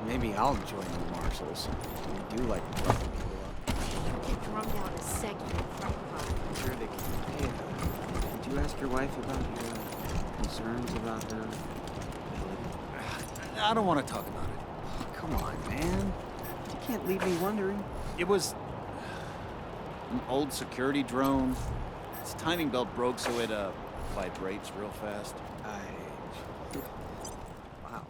Maybe I'll join the marshals. We do like roughing people up. Get drummed out in a second in front of I'm sure they can. Hey, did you ask your wife about your concerns about her? I don't want to talk about it. Oh, come on, man. You can't leave me wondering. It was an old security drone. Its timing belt broke, so it vibrates real fast. Wow.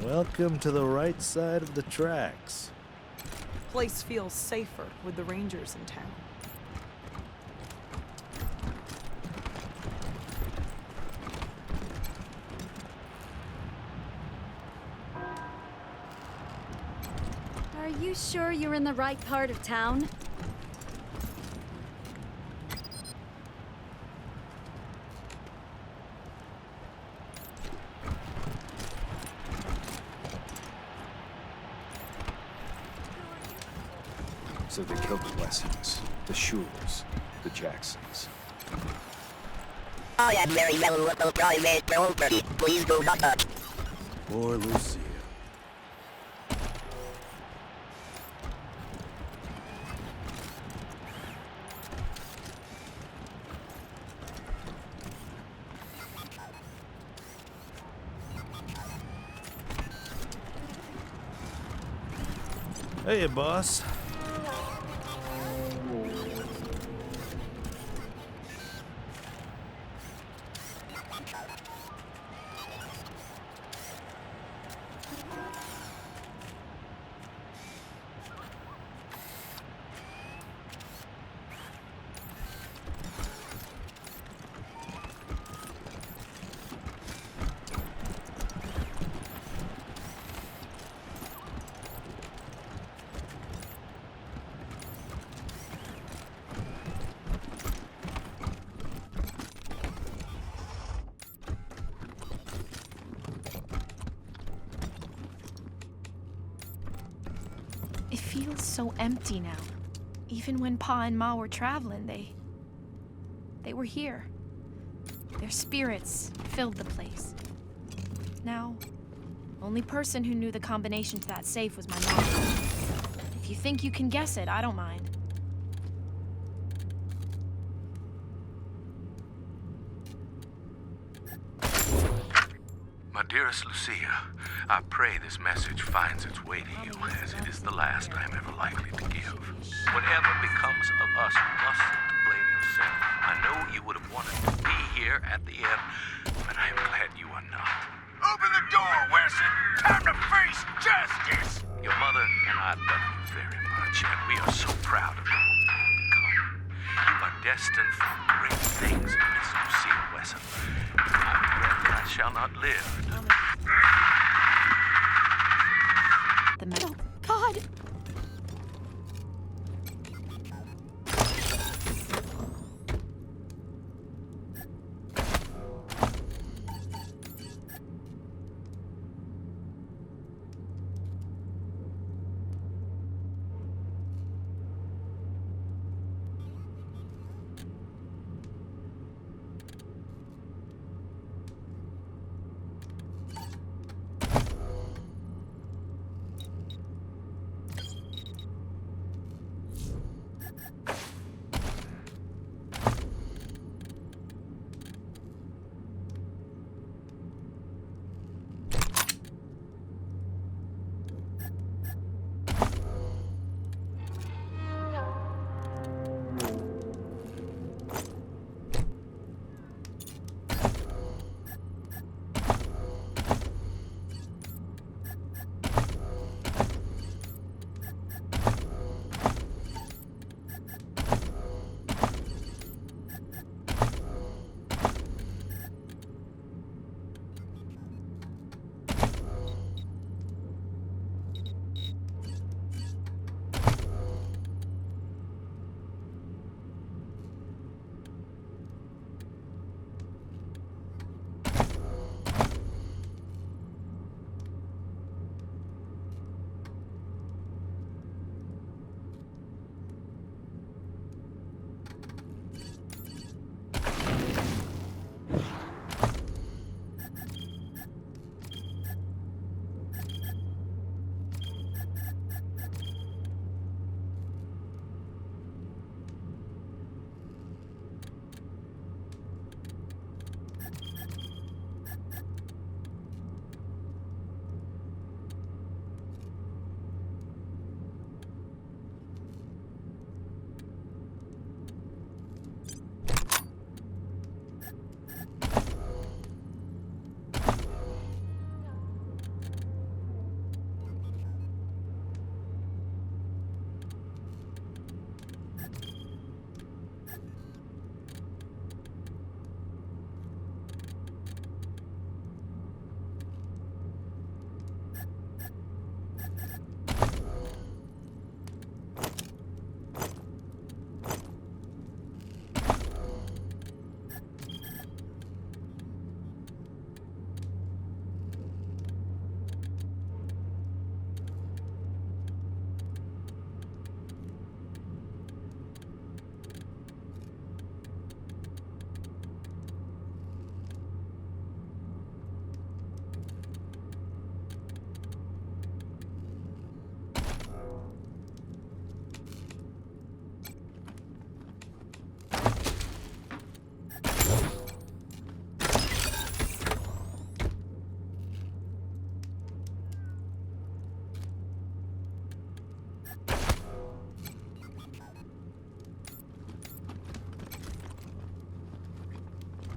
Welcome to the right side of the tracks. Place feels safer with the rangers in town. Are you sure you're in the right part of town? So they killed the Blessings, the Shules, the Jacksons. I am very well with the private property. Please do not touch. Poor Lucia. Hey, boss. It feels so empty now. Even when Pa and Ma were traveling, they were here. Their spirits filled the place. Now, only person who knew the combination to that safe was my mom. If you think you can guess it, I don't mind. My dearest Lucia, I pray this message finds its way to you, as it is the last I am ever likely to give. Whatever becomes of us, you mustn't blame yourself. I know you would have wanted to be here at the end, but I am glad you are not. Open the door, Wesson! Time to face justice! Your mother and I love you very much, and we are so proud of you. Come. You are destined for great things, Miss Lucia Wesson. I regret that I shall not live. The metal. God!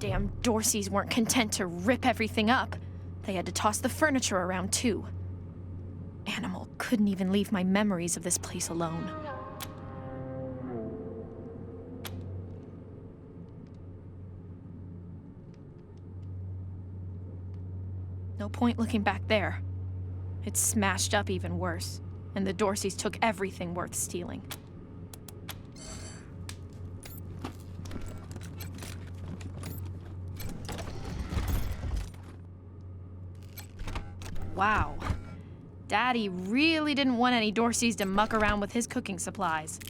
Damn Dorseys weren't content to rip everything up. They had to toss the furniture around too. Animal couldn't even leave my memories of this place alone. No point looking back there. It's smashed up even worse, and the Dorseys took everything worth stealing. Wow. Daddy really didn't want any Dorseys to muck around with his cooking supplies.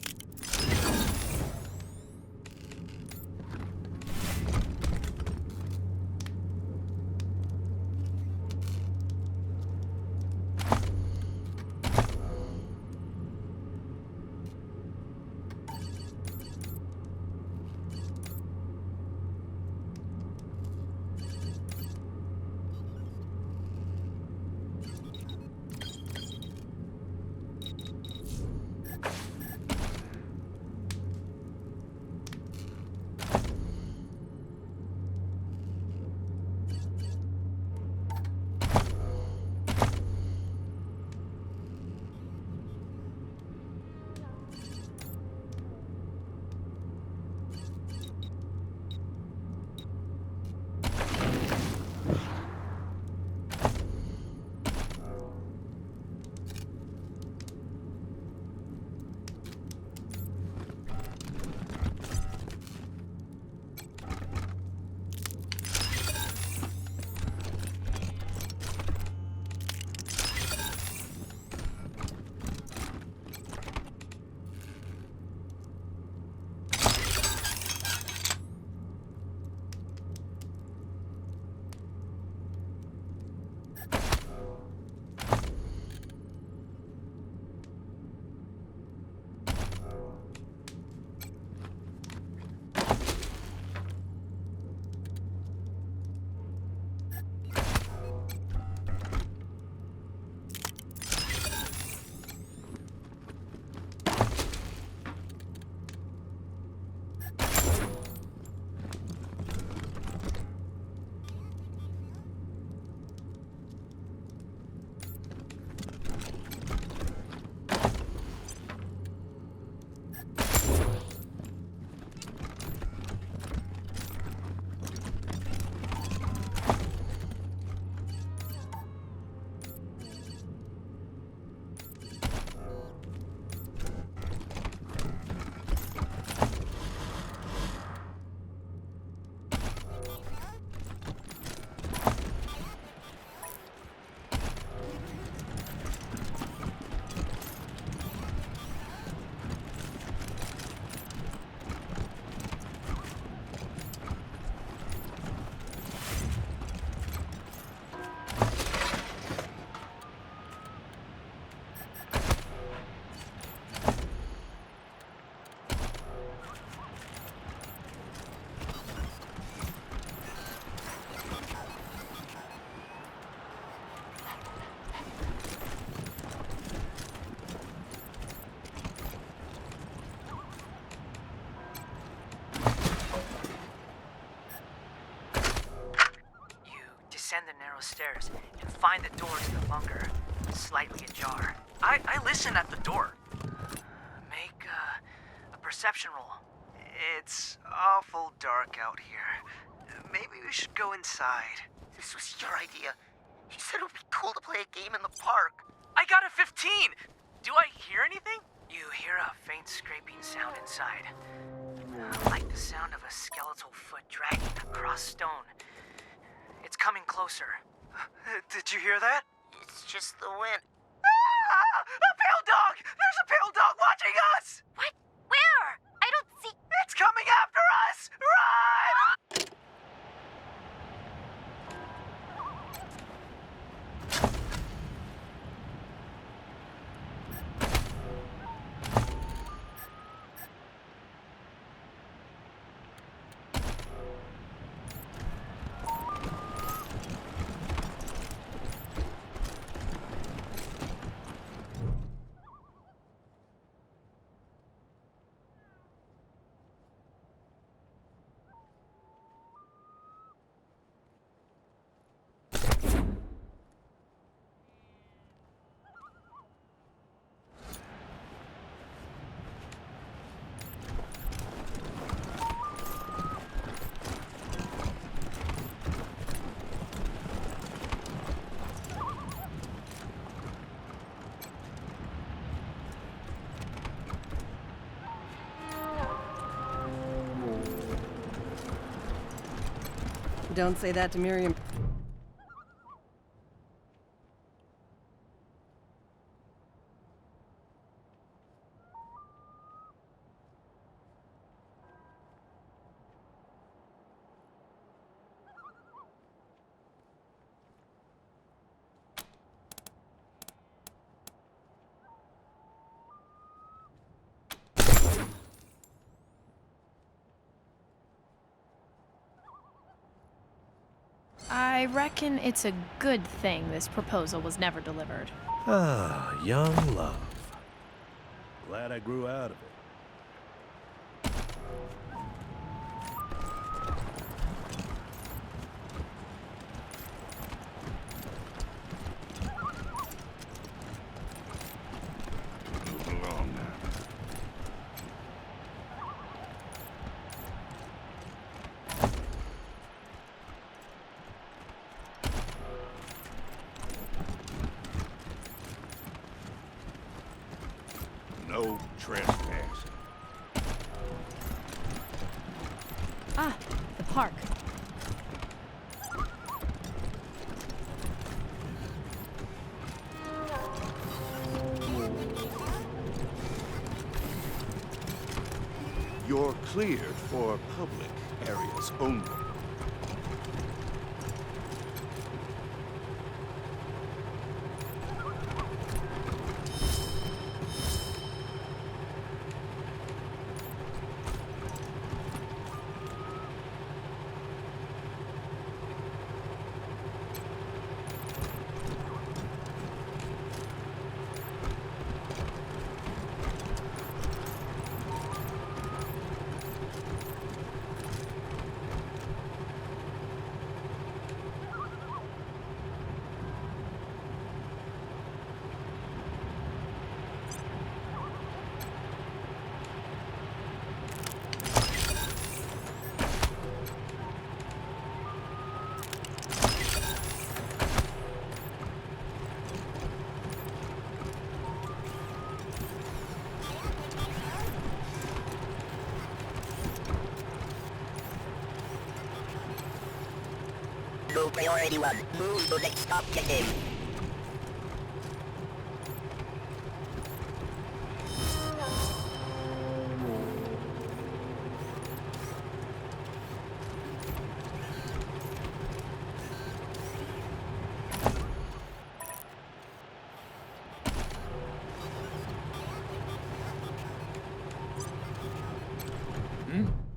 Descend the narrow stairs and find the door to the bunker, slightly ajar. I listen at the door. Make a perception roll. It's awful dark out here. Maybe we should go inside. This was your idea. You said it would be cool to play a game in the park. I got a 15! Do I hear anything? You hear a faint scraping sound inside. Like the sound of a skeletal foot dragging across stone. It's coming closer. Did you hear that? It's just the wind. Ah! A pale dog! There's a pale dog watching us! What? Where? I don't see. It's coming after us! Run! Don't say that to Miriam. I reckon it's a good thing this proposal was never delivered. Ah, young love. Glad I grew out of it. Move along now. No trespassing. Ah, the park. You're cleared for public areas only. Go priority 1. Move to next objective.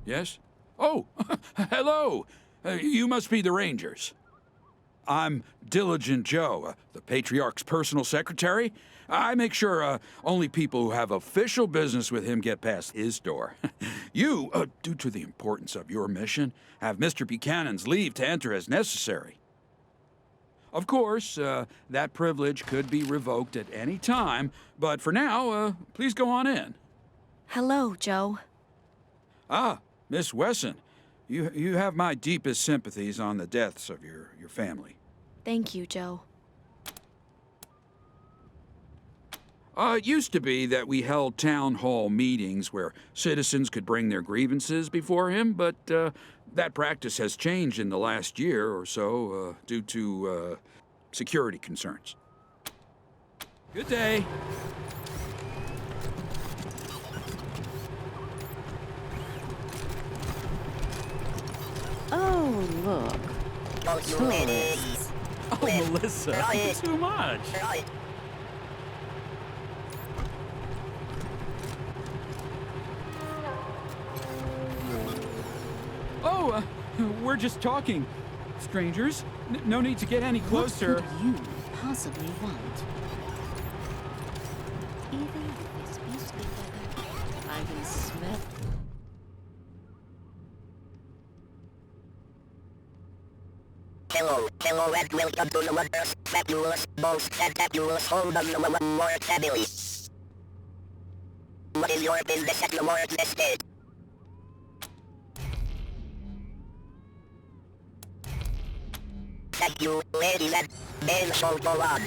Yes? Oh, hello! You must be the Rangers. I'm Diligent Joe, the Patriarch's personal secretary. I make sure only people who have official business with him get past his door. You, due to the importance of your mission, have Mr. Buchanan's leave to enter as necessary. Of course, that privilege could be revoked at any time, but for now, please go on in. Hello, Joe. Ah, Miss Wesson. You have my deepest sympathies on the deaths of your family. Thank you, Joe. It used to be that we held town hall meetings where citizens could bring their grievances before him, but that practice has changed in the last year or so due to security concerns. Good day. Oh, look. Tourists. Oh, Melissa, too much. Oh, we're just talking. Strangers, no need to get any closer. What could you possibly want? Even if it's beastly weather, I can smell. Hello, and welcome to the wondrous, fabulous, most fantabulous home of the Broadmoor family. What is your business at the Broadmoor estate? Thank you, ladies and men, so go on.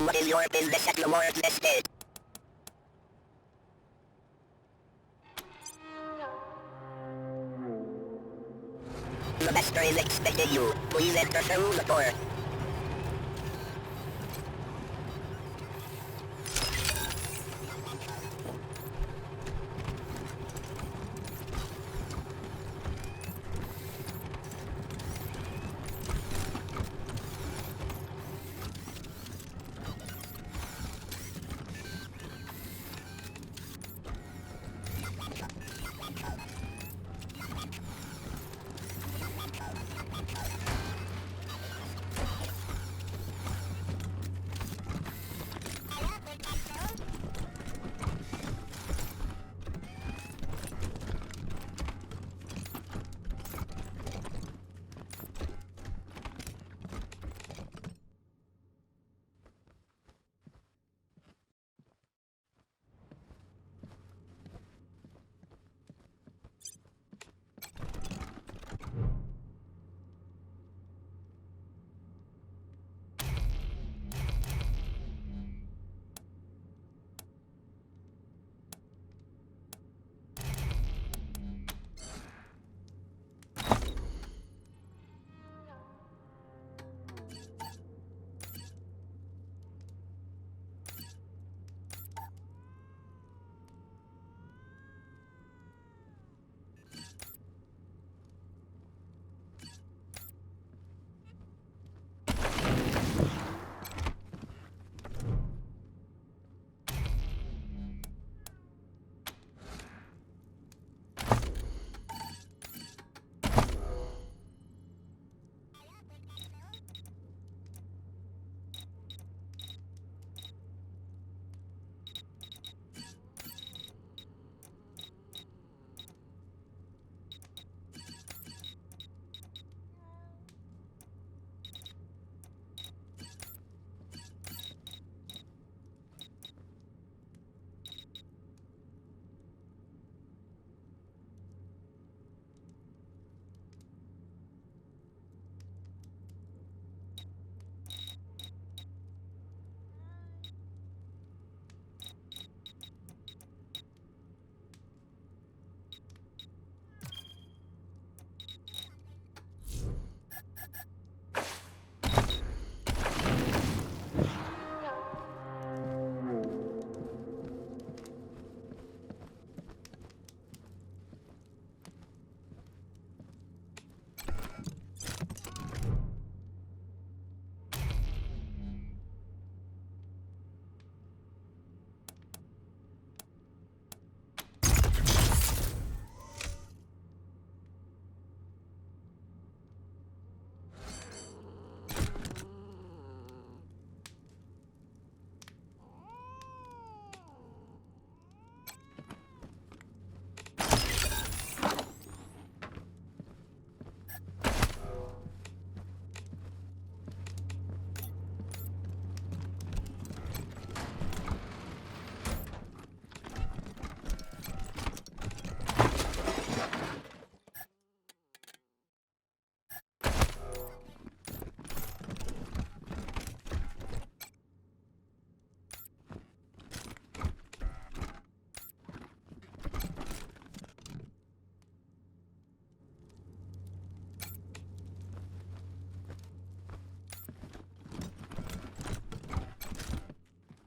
What is your business at Lamor's Estate? The master is expecting you. Please enter through the door.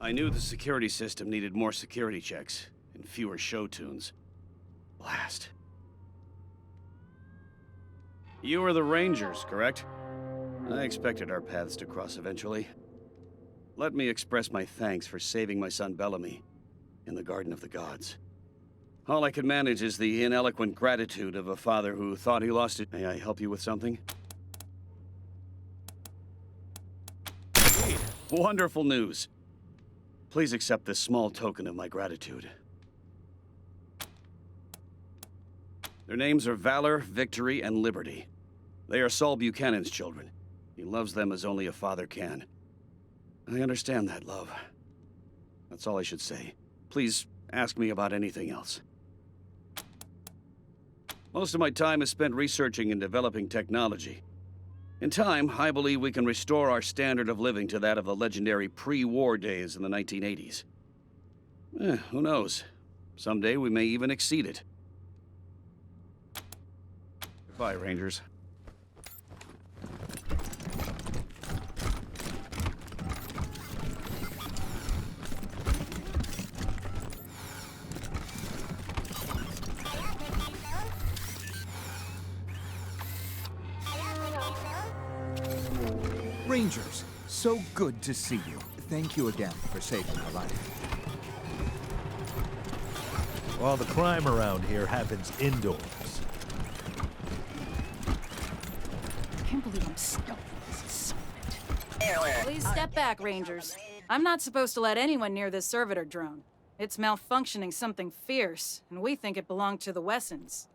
I knew the security system needed more security checks and fewer show tunes. Blast. You are the Rangers, correct? I expected our paths to cross eventually. Let me express my thanks for saving my son Bellamy in the Garden of the Gods. All I can manage is the ineloquent gratitude of a father who thought he lost it. May I help you with something? Wonderful news. Please accept this small token of my gratitude. Their names are Valor, Victory, and Liberty. They are Saul Buchanan's children. He loves them as only a father can. I understand that, love. That's all I should say. Please ask me about anything else. Most of my time is spent researching and developing technology. In time, I believe we can restore our standard of living to that of the legendary pre-war days in the 1980s. Who knows? Someday we may even exceed it. Goodbye, Rangers. Rangers, so good to see you. Thank you again for saving my life. All the crime around here happens indoors. I can't believe I'm stuck with this assignment. Please step back, Rangers. I'm not supposed to let anyone near this servitor drone. It's malfunctioning something fierce, and we think it belonged to the Wessons.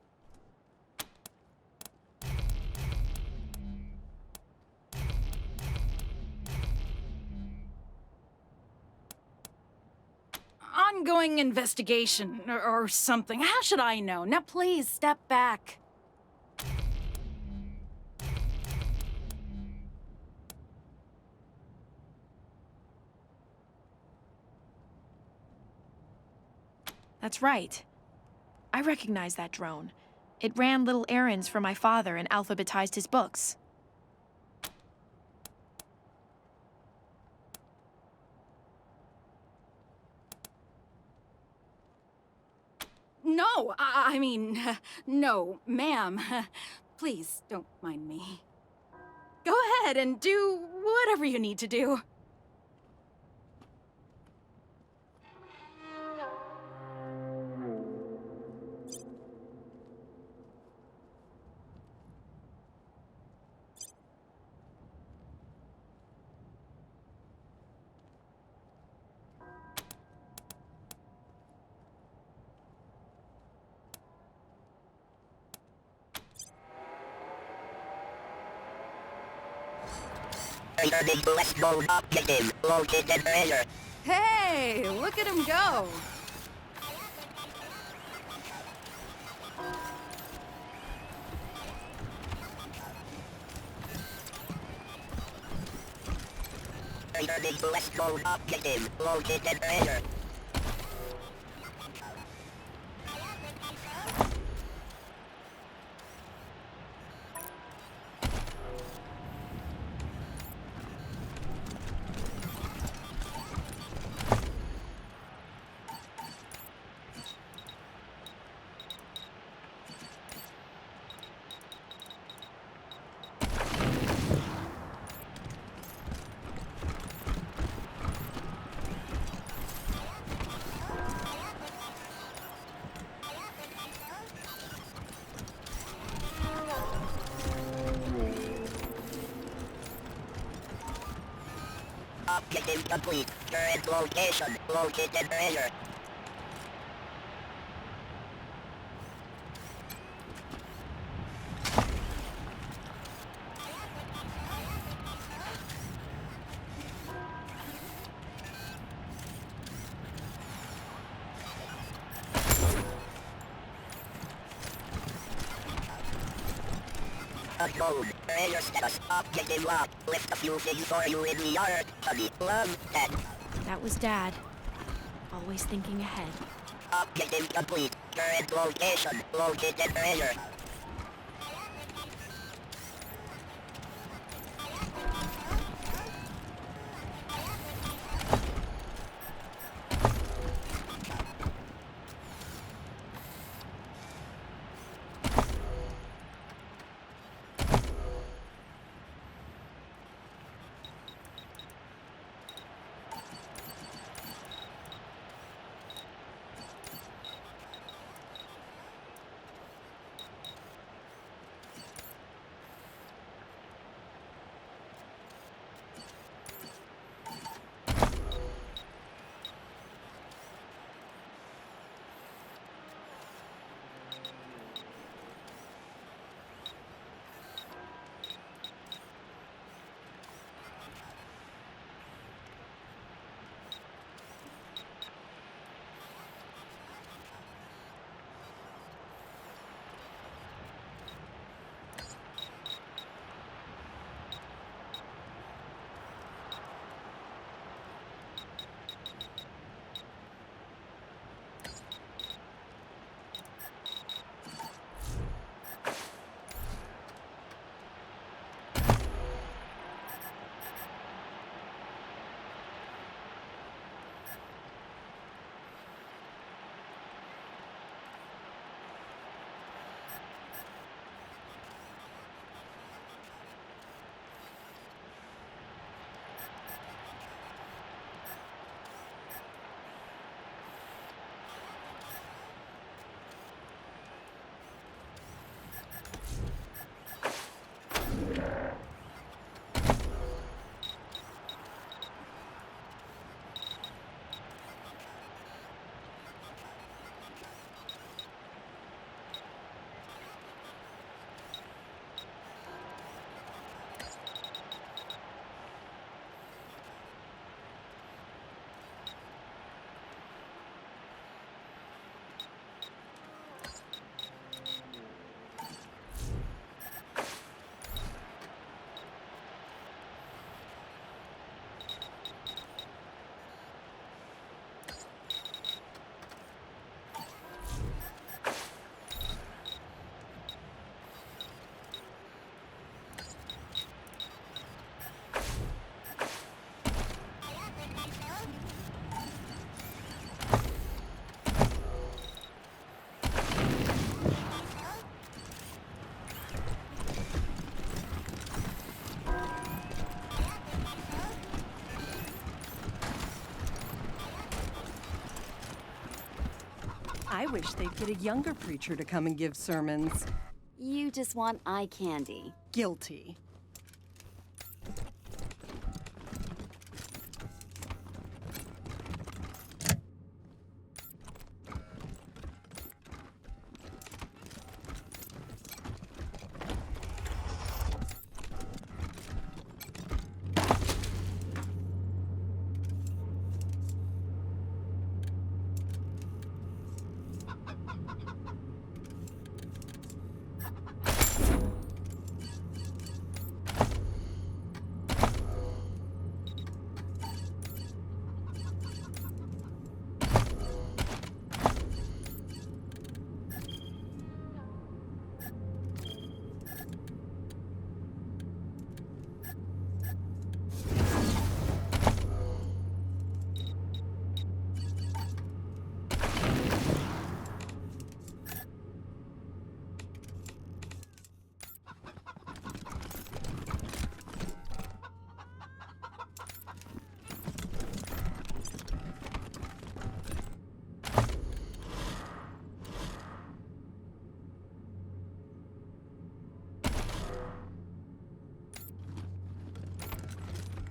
Ongoing investigation or something. How should I know? Now please step back. That's right. I recognize that drone. It ran little errands for my father and alphabetized his books. No, I mean, no, ma'am. Please don't mind me. Go ahead and do whatever you need to do. Big West Gold objective located treasure. Hey, look at him go. Big West Gold objective located treasure. Objective complete. Current location. Located treasure. Code. Treasure status. Objective lock. Lift a few things for you in the yard. Honey. Love. Dad. That was Dad. Always thinking ahead. Objective complete. Current location. Located treasure. I wish they'd get a younger preacher to come and give sermons. You just want eye candy. Guilty.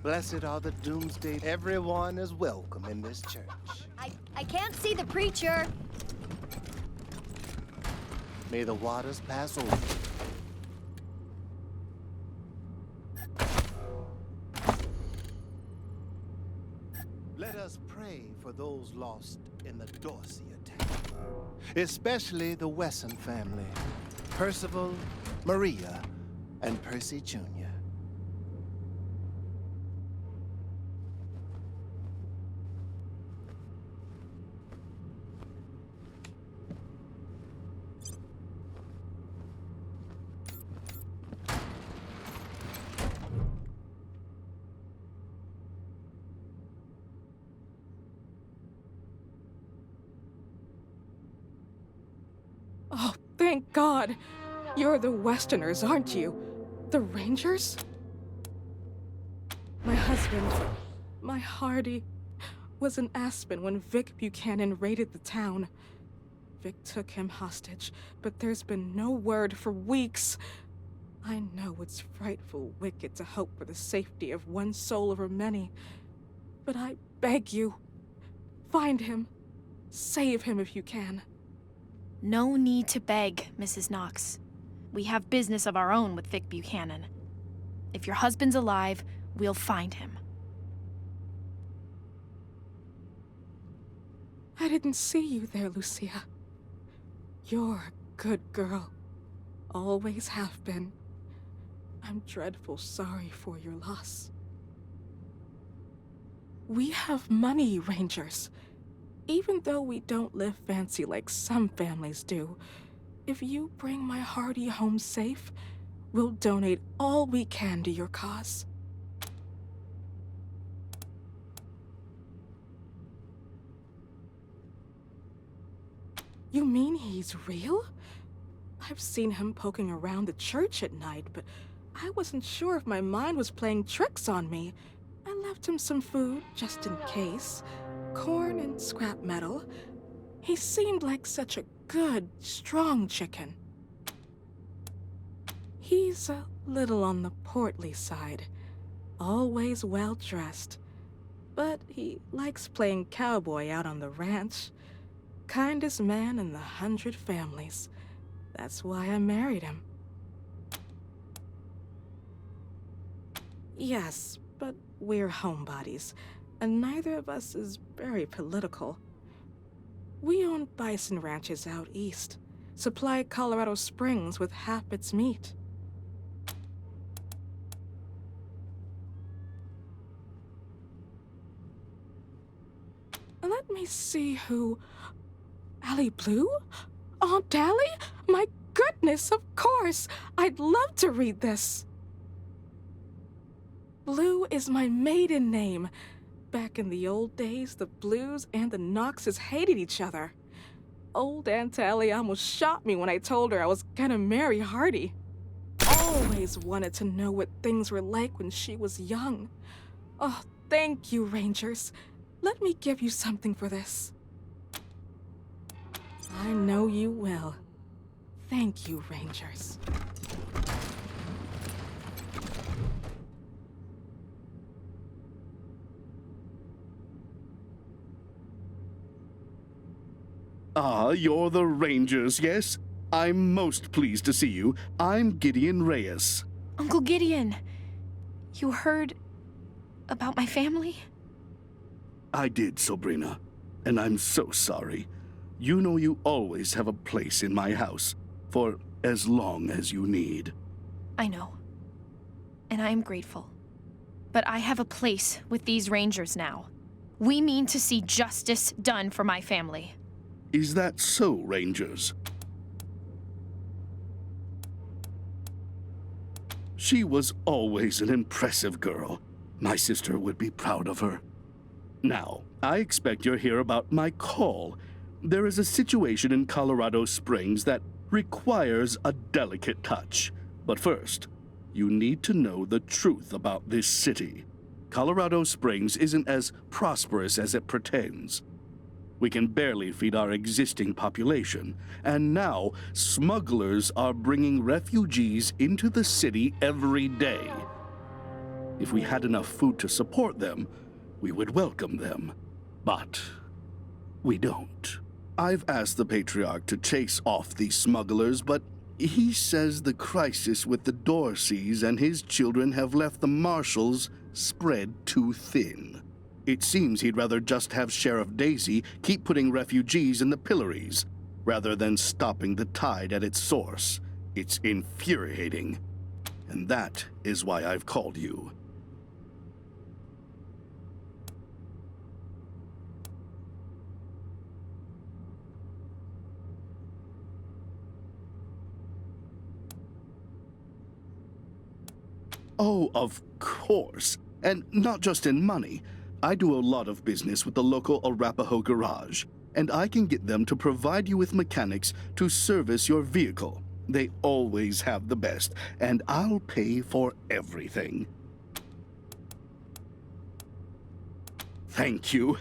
Blessed are the doomsday. Everyone is welcome in this church. I can't see the preacher. May the waters pass over. Let us pray for those lost in the Dorsey attack, especially the Wesson family, Percival, Maria, and Percy Jr. Oh, thank God. You're the Westerners, aren't you? The Rangers? My husband, my Hardy, was in Aspen when Vic Buchanan raided the town. Vic took him hostage, but there's been no word for weeks. I know it's frightful wicked to hope for the safety of one soul over many, but I beg you, find him. Save him if you can. No need to beg, Mrs. Knox. We have business of our own with Vic Buchanan. If your husband's alive, we'll find him. I didn't see you there, Lucia. You're a good girl. Always have been. I'm dreadful sorry for your loss. We have money, Rangers. Even though we don't live fancy like some families do, if you bring my Hardy home safe, we'll donate all we can to your cause. You mean he's real? I've seen him poking around the church at night, but I wasn't sure if my mind was playing tricks on me. I left him some food, just in case. Corn and scrap metal. He seemed like such a good, strong chicken. He's a little on the portly side, always well-dressed, but he likes playing cowboy out on the ranch. Kindest man in the 100 families. That's why I married him. Yes, but we're homebodies, and neither of us is very political. We own bison ranches out east, supply Colorado Springs with half its meat. Let me see who... Allie Blue? Aunt Allie? My goodness, of course! I'd love to read this. Blue is my maiden name. Back in the old days, the Blues and the Knoxes hated each other. Old Aunt Allie almost shot me when I told her I was gonna marry Hardy. Always wanted to know what things were like when she was young. Oh, thank you, Rangers. Let me give you something for this. I know you will. Thank you, Rangers. Ah, you're the Rangers, yes? I'm most pleased to see you. I'm Gideon Reyes. Uncle Gideon, you heard about my family? I did, Sabrina, and I'm so sorry. You know you always have a place in my house, for as long as you need. I know, and I am grateful. But I have a place with these Rangers now. We mean to see justice done for my family. Is that so, Rangers? She was always an impressive girl. My sister would be proud of her. Now, I expect you're here about my call. There is a situation in Colorado Springs that requires a delicate touch. But first, you need to know the truth about this city. Colorado Springs isn't as prosperous as it pretends. We can barely feed our existing population, and now smugglers are bringing refugees into the city every day. If we had enough food to support them, we would welcome them. But we don't. I've asked the Patriarch to chase off these smugglers, but he says the crisis with the Dorseys and his children have left the marshals spread too thin. It seems he'd rather just have Sheriff Daisy keep putting refugees in the pillories, rather than stopping the tide at its source. It's infuriating. And that is why I've called you. Oh, of course. And not just in money. I do a lot of business with the local Arapaho garage, and I can get them to provide you with mechanics to service your vehicle. They always have the best, and I'll pay for everything. Thank you.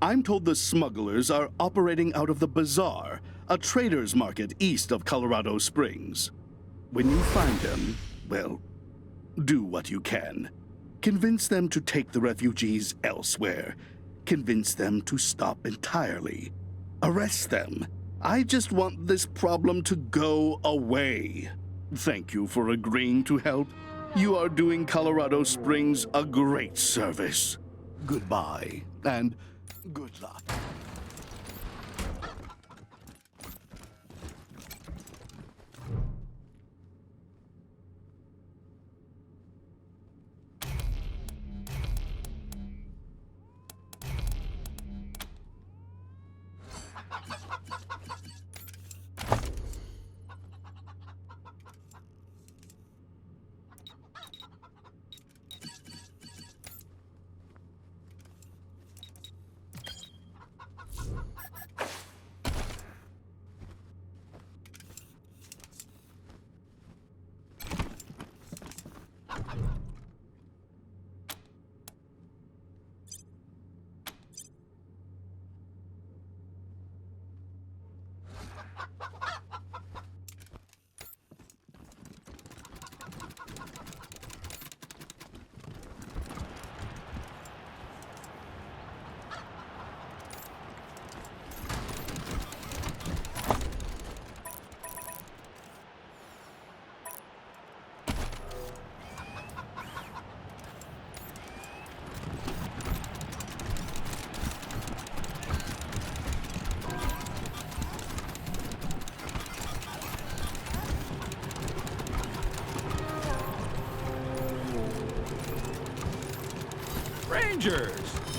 I'm told the smugglers are operating out of the Bazaar, a trader's market east of Colorado Springs. When you find them, well, do what you can. Convince them to take the refugees elsewhere. Convince them to stop entirely. Arrest them. I just want this problem to go away. Thank you for agreeing to help. You are doing Colorado Springs a great service. Goodbye, and good luck. Rangers!